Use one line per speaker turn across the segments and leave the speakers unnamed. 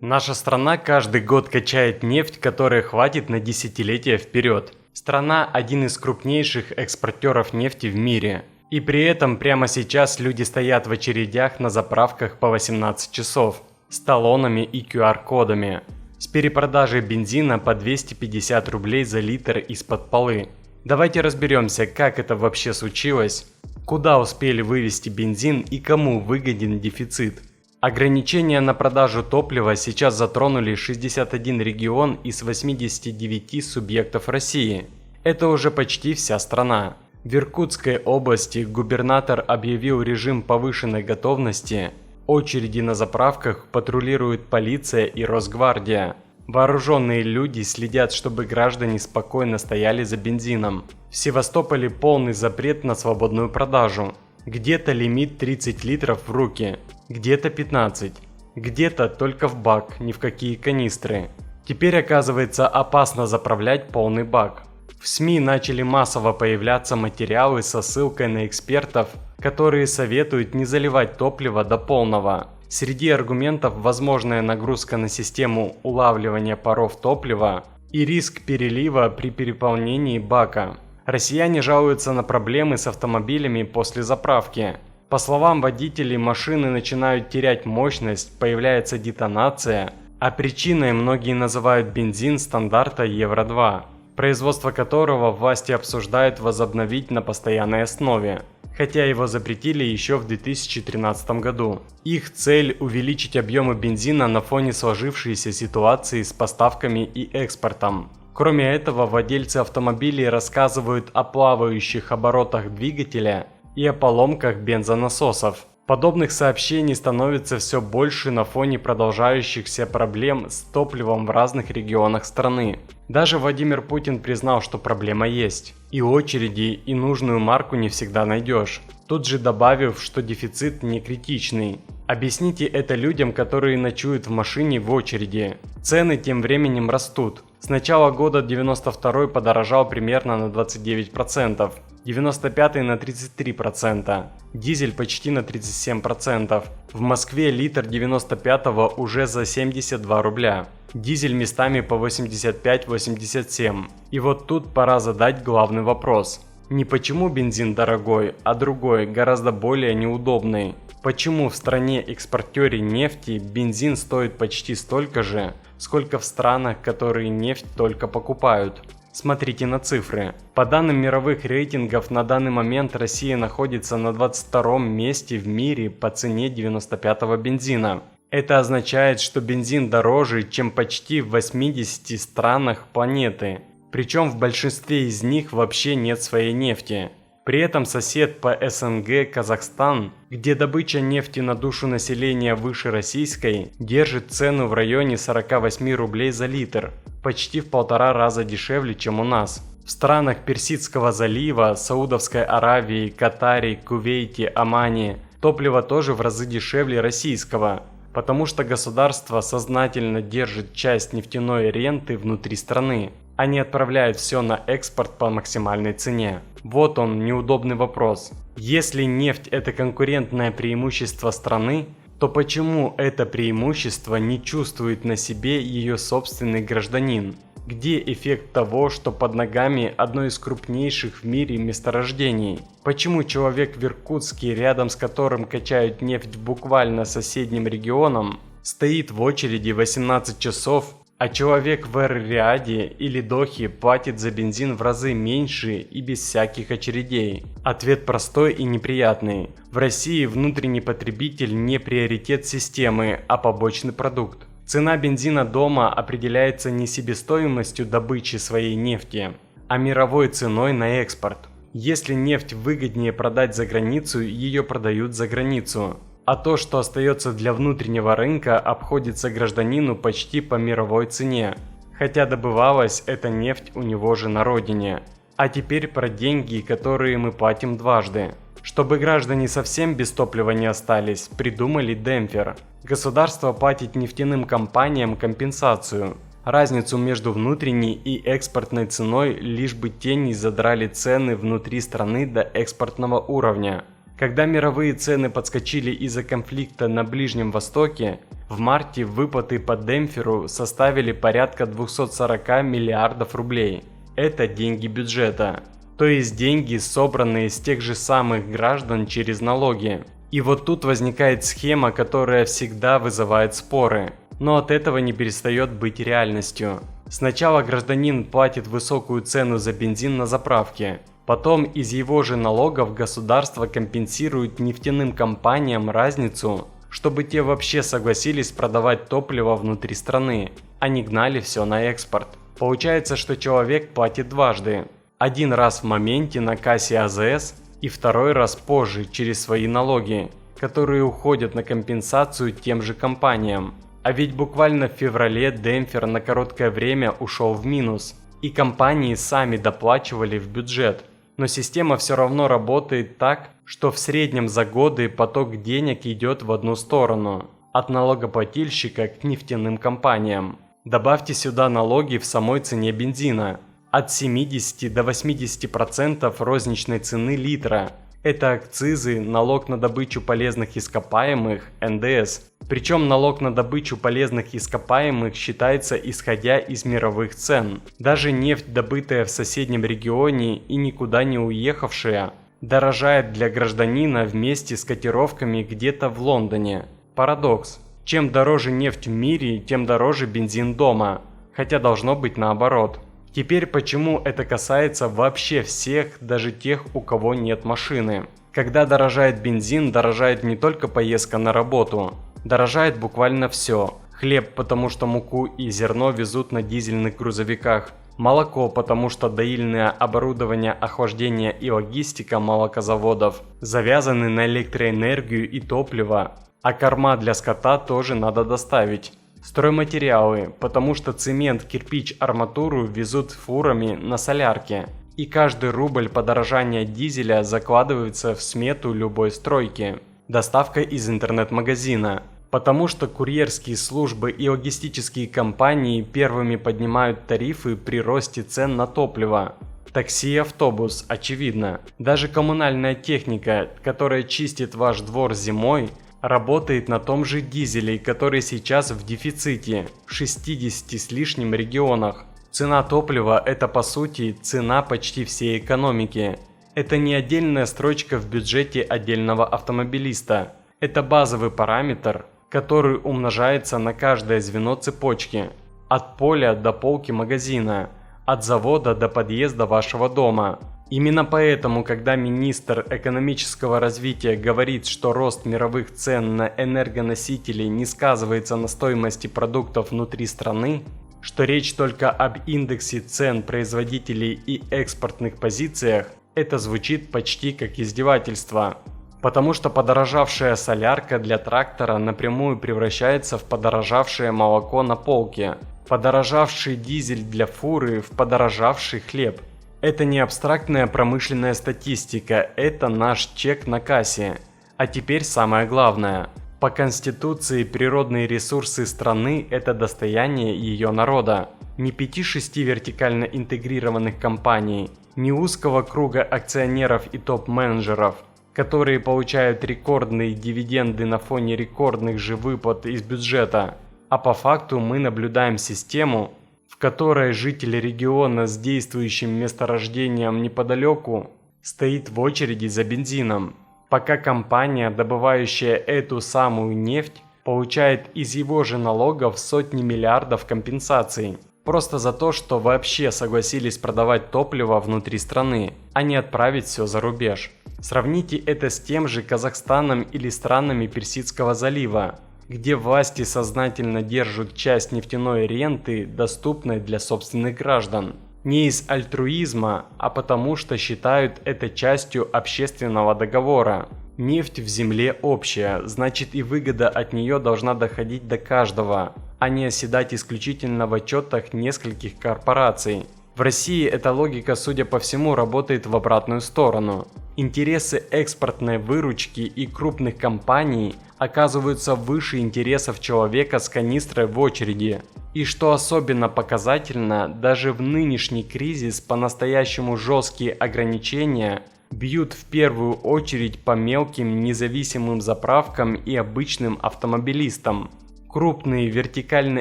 Наша страна каждый год качает нефть, которая хватит на десятилетия вперед. Страна – один из крупнейших экспортеров нефти в мире. И при этом прямо сейчас люди стоят в очередях на заправках по 18 часов с талонами и QR-кодами, с перепродажей бензина по 250 рублей за литр из-под полы. Давайте разберемся, как это вообще случилось, куда успели вывести бензин и кому выгоден дефицит. Ограничения на продажу топлива сейчас затронули 61 регион из 89 субъектов России. Это уже почти вся страна. В Иркутской области губернатор объявил режим повышенной готовности. Очереди на заправках патрулируют полиция и Росгвардия. Вооруженные люди следят, чтобы граждане спокойно стояли за бензином. В Севастополе полный запрет на свободную продажу. Где-то лимит 30 литров в руки, где-то 15, где-то только в бак, ни в какие канистры. Теперь оказывается опасно заправлять полный бак. В СМИ начали массово появляться материалы со ссылкой на экспертов, которые советуют не заливать топливо до полного. Среди аргументов возможная нагрузка на систему улавливания паров топлива и риск перелива при переполнении бака. Россияне жалуются на проблемы с автомобилями после заправки. По словам водителей, машины начинают терять мощность, появляется детонация, а причиной многие называют бензин стандарта Евро-2, производство которого власти обсуждают возобновить на постоянной основе, хотя его запретили еще в 2013 году. Их цель – увеличить объемы бензина на фоне сложившейся ситуации с поставками и экспортом. Кроме этого, владельцы автомобилей рассказывают о плавающих оборотах двигателя и о поломках бензонасосов. Подобных сообщений становится все больше на фоне продолжающихся проблем с топливом в разных регионах страны. Даже Владимир Путин признал, что проблема есть. И очереди, и нужную марку не всегда найдешь. Тут же добавив, что дефицит не критичный. Объясните это людям, которые ночуют в машине в очереди. Цены тем временем растут. С начала года 92-й подорожал примерно на 29%, 95-й на 33%, дизель почти на 37%. В Москве литр 95-го уже за 72 рубля. Дизель местами по 85-87. И вот тут пора задать главный вопрос. Не почему бензин дорогой, а другой, гораздо более неудобный. Почему в стране-экспортере нефти бензин стоит почти столько же, сколько в странах, которые нефть только покупают? Смотрите на цифры. По данным мировых рейтингов, на данный момент Россия находится на 22-м месте в мире по цене 95-го бензина. Это означает, что бензин дороже, чем почти в 80 странах планеты. Причем в большинстве из них вообще нет своей нефти. При этом сосед по СНГ Казахстан, где добыча нефти на душу населения выше российской, держит цену в районе 48 рублей за литр, почти в 1,5 раза дешевле, чем у нас. В странах Персидского залива, Саудовской Аравии, Катаре, Кувейте, Омане топливо тоже в разы дешевле российского, потому что государство сознательно держит часть нефтяной ренты внутри страны. Они отправляют все на экспорт по максимальной цене. Вот он, неудобный вопрос. Если нефть – это конкурентное преимущество страны, то почему это преимущество не чувствует на себе ее собственный гражданин? Где эффект того, что под ногами одно из крупнейших в мире месторождений? Почему человек в Иркутске, рядом с которым качают нефть буквально соседним регионом, стоит в очереди 18 часов, а человек в Эр-Рияде или Дохе платит за бензин в разы меньше и без всяких очередей? Ответ простой и неприятный. В России внутренний потребитель не приоритет системы, а побочный продукт. Цена бензина дома определяется не себестоимостью добычи своей нефти, а мировой ценой на экспорт. Если нефть выгоднее продать за границу, ее продают за границу. А то, что остается для внутреннего рынка, обходится гражданину почти по мировой цене, хотя добывалась эта нефть у него же на родине. А теперь про деньги, которые мы платим дважды. Чтобы граждане совсем без топлива не остались, придумали демпфер. Государство платит нефтяным компаниям компенсацию, разницу между внутренней и экспортной ценой, лишь бы те не задрали цены внутри страны до экспортного уровня. Когда мировые цены подскочили из-за конфликта на Ближнем Востоке, в марте выплаты по демпферу составили порядка 240 миллиардов рублей. Это деньги бюджета, то есть деньги, собранные с тех же самых граждан через налоги. И вот тут возникает схема, которая всегда вызывает споры, но от этого не перестает быть реальностью. Сначала гражданин платит высокую цену за бензин на заправке. Потом из его же налогов государство компенсирует нефтяным компаниям разницу, чтобы те вообще согласились продавать топливо внутри страны, а не гнали все на экспорт. Получается, что человек платит дважды. Один раз в моменте на кассе АЗС и второй раз позже через свои налоги, которые уходят на компенсацию тем же компаниям. А ведь буквально в феврале демпфер на короткое время ушел в минус, и компании сами доплачивали в бюджет. Но система все равно работает так, что в среднем за годы поток денег идет в одну сторону – от налогоплательщика к нефтяным компаниям. Добавьте сюда налоги в самой цене бензина – от 70 до 80% розничной цены литра. Это акцизы, налог на добычу полезных ископаемых – НДС. Причем налог на добычу полезных ископаемых считается исходя из мировых цен. Даже нефть, добытая в соседнем регионе и никуда не уехавшая, дорожает для гражданина вместе с котировками где-то в Лондоне. Парадокс. Чем дороже нефть в мире, тем дороже бензин дома. Хотя должно быть наоборот. Теперь почему это касается вообще всех, даже тех, у кого нет машины? Когда дорожает бензин, дорожает не только поездка на работу. Дорожает буквально все. Хлеб, потому что муку и зерно везут на дизельных грузовиках. Молоко, потому что доильное оборудование охлаждения и логистика молокозаводов завязаны на электроэнергию и топливо. А корма для скота тоже надо доставить. Стройматериалы, потому что цемент, кирпич, арматуру везут фурами на солярке. И каждый рубль подорожания дизеля закладывается в смету любой стройки. Доставка из интернет-магазина, потому что курьерские службы и логистические компании первыми поднимают тарифы при росте цен на топливо. Такси и автобус, очевидно. Даже коммунальная техника, которая чистит ваш двор зимой, работает на том же дизеле, который сейчас в дефиците в 60 с лишним регионах. Цена топлива – это по сути цена почти всей экономики. Это не отдельная строчка в бюджете отдельного автомобилиста. Это базовый параметр, который умножается на каждое звено цепочки. От поля до полки магазина, от завода до подъезда вашего дома. Именно поэтому, когда министр экономического развития говорит, что рост мировых цен на энергоносители не сказывается на стоимости продуктов внутри страны, что речь только об индексе цен производителей и экспортных позициях, это звучит почти как издевательство. Потому что подорожавшая солярка для трактора напрямую превращается в подорожавшее молоко на полке, подорожавший дизель для фуры в подорожавший хлеб. Это не абстрактная промышленная статистика, это наш чек на кассе. А теперь самое главное. По Конституции природные ресурсы страны – это достояние ее народа. Не 5-6 вертикально интегрированных компаний, не узкого круга акционеров и топ-менеджеров, которые получают рекордные дивиденды на фоне рекордных же выплат из бюджета. А по факту мы наблюдаем систему, в которой житель региона с действующим месторождением неподалеку стоит в очереди за бензином, пока компания, добывающая эту самую нефть, получает из его же налогов сотни миллиардов компенсаций. Просто за то, что вообще согласились продавать топливо внутри страны, а не отправить все за рубеж. Сравните это с тем же Казахстаном или странами Персидского залива, где власти сознательно держат часть нефтяной ренты, доступной для собственных граждан. Не из альтруизма, а потому что считают это частью общественного договора. Нефть в земле общая, значит и выгода от нее должна доходить до каждого, а не оседать исключительно в отчетах нескольких корпораций. В России эта логика, судя по всему, работает в обратную сторону. Интересы экспортной выручки и крупных компаний оказываются выше интересов человека с канистрой в очереди. И что особенно показательно, даже в нынешний кризис по-настоящему жесткие ограничения бьют в первую очередь по мелким независимым заправкам и обычным автомобилистам. Крупные вертикально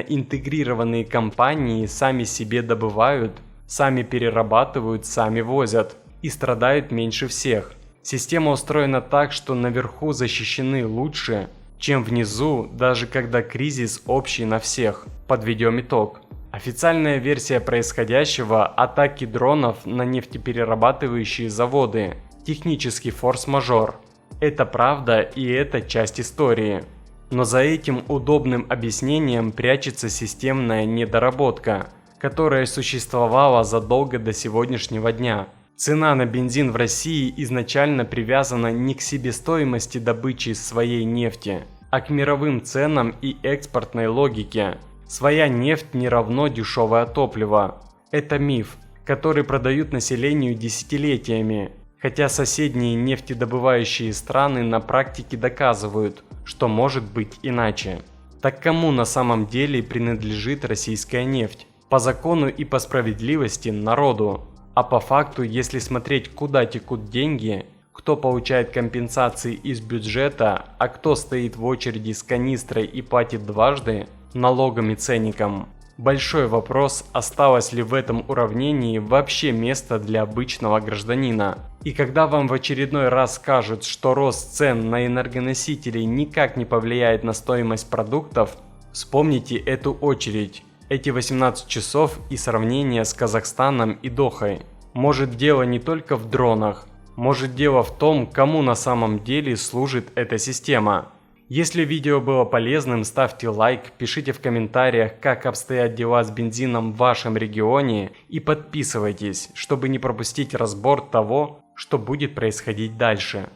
интегрированные компании сами себе добывают, сами перерабатывают, сами возят и страдают меньше всех. Система устроена так, что наверху защищены лучше, чем внизу, даже когда кризис общий на всех. Подведем итог. Официальная версия происходящего – атаки дронов на нефтеперерабатывающие заводы. Технический форс-мажор. Это правда и это часть истории. Но за этим удобным объяснением прячется системная недоработка, которая существовала задолго до сегодняшнего дня. Цена на бензин в России изначально привязана не к себестоимости добычи своей нефти, а к мировым ценам и экспортной логике. Своя нефть не равно дешевое топливо. Это миф, который продают населению десятилетиями, хотя соседние нефтедобывающие страны на практике доказывают, что может быть иначе. Так кому на самом деле принадлежит российская нефть? По закону и по справедливости народу. А по факту, если смотреть, куда текут деньги, кто получает компенсации из бюджета, а кто стоит в очереди с канистрой и платит дважды, налогом и ценником. Большой вопрос, осталось ли в этом уравнении вообще место для обычного гражданина. И когда вам в очередной раз скажут, что рост цен на энергоносители никак не повлияет на стоимость продуктов, вспомните эту очередь, эти 18 часов и сравнение с Казахстаном и Дохой. Может, дело не только в дронах, может, дело в том, кому на самом деле служит эта система. Если видео было полезным, ставьте лайк, пишите в комментариях, как обстоят дела с бензином в вашем регионе и подписывайтесь, чтобы не пропустить разбор того, что будет происходить дальше.